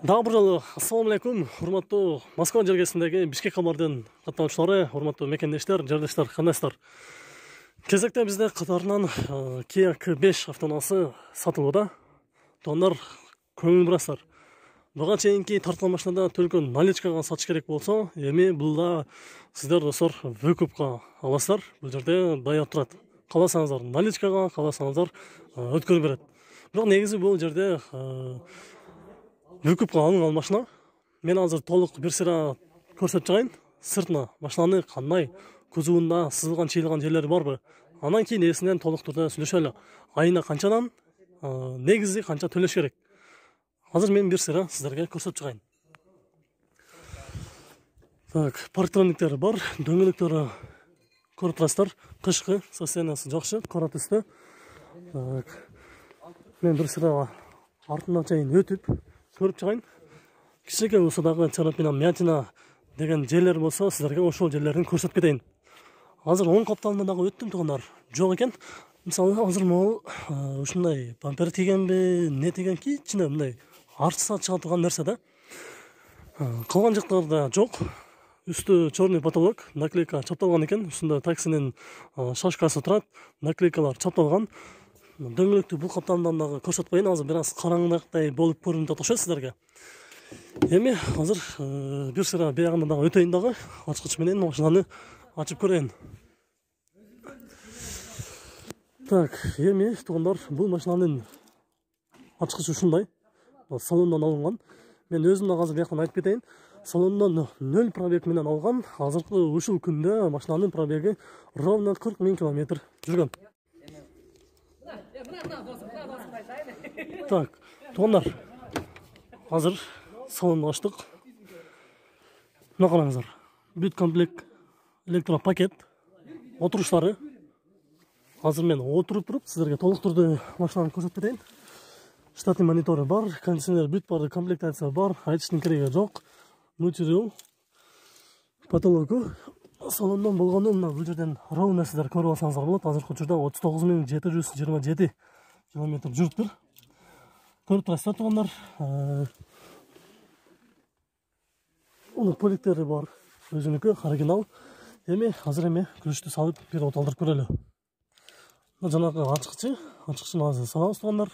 Дагы бир жолу ассалому алейкум, урматтуу Москва жергесиндеги Бишкек кабардын каттануучулары, урматтуу мекендештер, жардештер, кандайсыздар? Кезекте бизде катарынан Kia K5 автоунаасы сатылууда. Тондар көңүл бурасыздар. Буга чейинки тартылган машинада только наличкага сатыш керек болсо, эми булда сиздер достор выкупка аласыздар. Бул жерде даяр турат. Каласаңыздар наличкага, каласаңыздар өткөрүп берет. Бирок негизи бул жерде выкупка алынган машина. Мен азыр толук бир сыра көрсөтүп чыгайын. Сыртына машинаны кандай, кузовунда сызылган, чыйылган жерлери барбы? Анан кийин эсинен толук турда сүйлөшөлү. Айына канчадан, негизи канча төлөш керек? Азыр мен бир сыра сиздерге көрсөтүп чыгайын. Так, парктрониктери бар, дөңгөлөктөрү көрүп турасыздар. Кышкы состояниясы жакшы, кара түстө. Так. Мен бир сыра артына чейин өтүп көрүп чыгайын. Кичине болсо дагы царапина, мятина деген жерлер болсо, сиздерге ошол жерлерин көрсөтүп кетейин. Азыр оң капталына дагы өттүм тугандар. Жок экен. Мисалы азыр могу ушундай бампер тийгенби, не тийген кичине мындай артса чыга турган нерсе да. Калган жактарда жок. Үстү черный потолок, наклейка чапталган экен. Үстүндө таксинин шашкасы турат, наклейкалар чапталган. Дөңгөлөктү бул капталынан дагы көрсөтүп коеюн. Азыр бир аз караңгыдай болуп көрүнүп атышат сиздерге. Эми азыр бир сыра биягына дагы өтөйүн дагы. Ачкыч менен машинаны ачып көрөйүн. Так, эми тугандар, бул машинанын ачкычы ушундай. Салондон алынган. Мен өзүм да азыр бияктан айтып кетейин. Салондон 0 пробег менен алган. Азыркы ушул күндө машинанын пробеги ровно 40 000 километр жүргөн. Так, тугандар, азыр салонду ачтык. Мына караңыздар. Бүт комплект электропакет, отуруштары. Азыр мен отуруп туруп сиздерге толук турдуу машинаны көрсөтүп кетейин. Штатный монитору бар, кондиционер бүт бар, комплектация бар, айтыштын кереги жок. Мультирул, потолоку салондон болгону мына бул жерден ровно сиздер көрүп алсаңыздар болот. Азыркы учурда 39 727 километр жүрүптүр. Көрүп турасыздар тугандар. Унук поликтери бар, өзүнүкү оригинал. Эми азыр күрүчтү салып бир оталдырып көрөлү. Жанагы ачкычын азыр салабыз тугандар.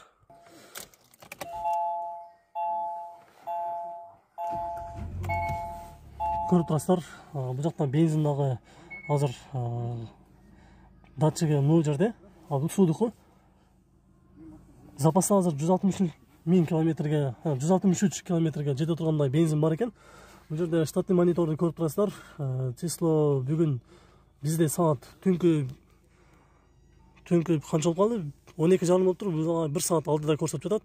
Көрүп турасыздар, бул жакта бензин дагы азыр датчиги бул жерде. Бул суудуку. Запаста азыр 163 километрге жете тургандай бензин бар экен. Бул жерде штатный мониторду көрүп турасыздар. Число бүгүн бизде саат түнкү канча болуп калды? 12:30 болуп тур. Бул 1 саат алдыда көрсөтүп жатат.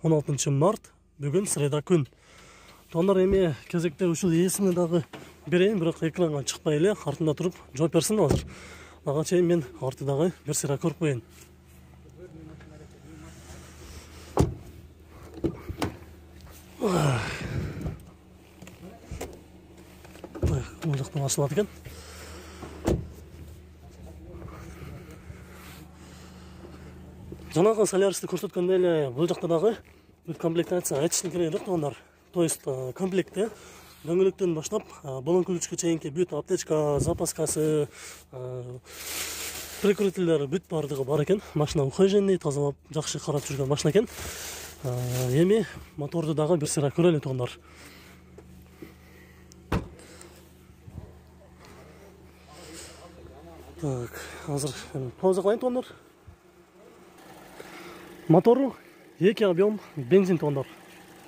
16 март, бүгүн среда күн. Тугандар, эми кезекте ушул эсимни дагы берейин, бирок экранга чыкпай эле артында туруп жооп берсин азыр. Ага чейин мен арты дагы бир сыра көрүп коеюн. Бул жактан ачылат экен. Жанагы Соляристи көрсөткөндөй эле бул жакта дагы бүт комплектация айтыштын кереги жок тугандар. То есть комплекте дөңгөлөктөн баштап балон ключка чейинки бүт аптечка, запаскасы, прикрытиялары бүт бардыгы бар экен. Машина ухаженный, тазалап, жакшы карап жүргөн машина экен. Эми моторду дагы бир сыра көрөлү тугандар. Так, азыр пауза кылайын тугандар. Мотору 2 объем бензин тугандар.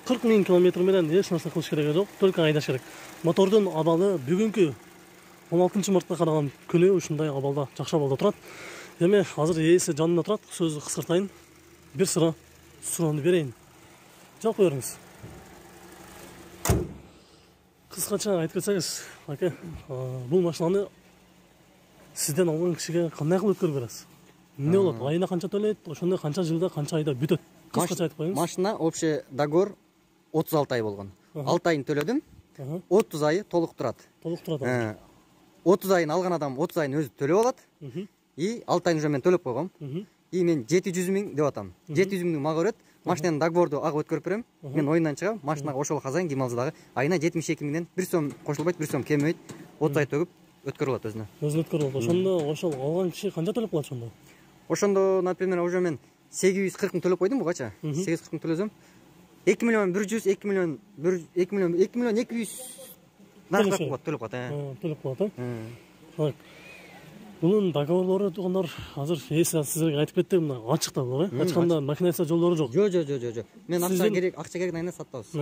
40 000 километр менен эч нерсе кылыш кереги жок, только айдаш керек. Мотордун абалы бүгүнкү 16 мартта караган күнү ушундай абалда, жакшы абалда турат. Эми азыр ээси жанында турат, сөздү кыскартайын. Бир сыра суроону берейин. Жооп бериңиз. Кыскача айтып кетсеңиз, аке, бул машинаны сизден алган кишиге кандай кылып өткөрүп бересиз? Эмне болот? Айына канча төлөйт? Ошондой канча жылда, канча айда бүтөт? Кыскача айтып коюңуз. Машина общий договор 36 ай болгон. 6 айын төлөдүм. 30 айы толук турат. 30 айын алган адам 30 айын өзү төлөп алат. И 6 айын уже мен төлөп койгом. и мен 700 000 деп атам. 700 000 мага өрөт. Машинанын договорду ага өткөрүп берем. Мен оюндан чыгам, машинага ошол казайын Гималзадагы айына 72 000ден 1 сом кошулбайт, 1 сом кемейт. 30 ай төгүп өткөрүп алат өзүнө. Өзүнө өткөрүп алат. Ошондо ошол алган киши канча төлөп калат ошондо? Ошондо, например, уже мен 840 000 төлөп койдум бугача. 840 000 төлөсөм. 2 миллион 100, 2 миллион 200 наркап болот, төлөп калат. Төлөп калат, Так. Bunun договорлору туугандар азыр эси сиздерге айтып кетти, мына ачыкта булар, ачканда махинация жолдору жок. Жок. Мен акча керек айына сатабыз.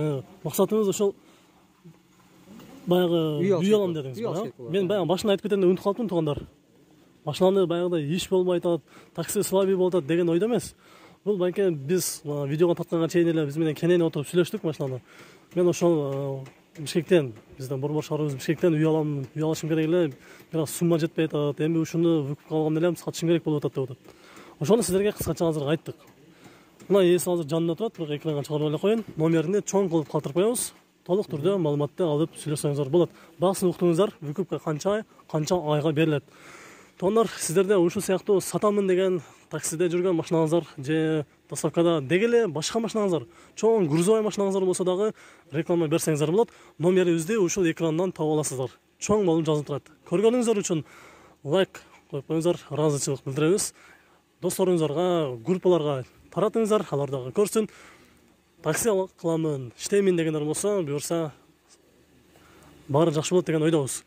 Максатыңыз ошол баягы үй алам дедиңиз. Мен баягы башында айтып кеткенде унутуп калыптым туугандар. Машинаны баягыдай иш болбой атат, такси слабый болуп атат деген ойдо эмес. Бул балке биз видеого тартканга чейин эле биз менен кенени отуруп сүйлөштүк машинаны. Мен ошол Бишкектен, бизден борбор шаарыбыз Бишкектен үй алышым керек эле, бирок сумма жетпей атат. Эми ушуну выкуп калган элем, сатышым керек болуп атат деп атат. Ошону сиздерге кыскача азыр айттык. Мына эси азыр жанында турат, бирок экранга чыгарып эле коеюн. Номерин чоң кылып калтырып коебуз. Толук түрдө маалыматты алып сүйлөшсөңүздөр болот. Баасын уктуңуздар, выкупка канча айга берилет. Тондар сиздерде ушул сыяктуу сатамын деген таксиде жүргөн машинаңыздар же доставкада дегеле башка машинаңыздар, чоң грузовой машинаңыздар болсо дагы реклама берсеңиздер болот. Номерибизди ушул экрандан таап аласыздар. Чоң болуп жазылып турат. Көргөнүңүздөр үчүн лайк коюп коюңуздар, ыраазычылык билдиребиз. Досторуңуздарга, группаларга таратыңыздар, алар дагы көрсүн. Такси кыламын, иштеймин дегендер болсо, буюрса баары жакшы болот деген ойдобуз.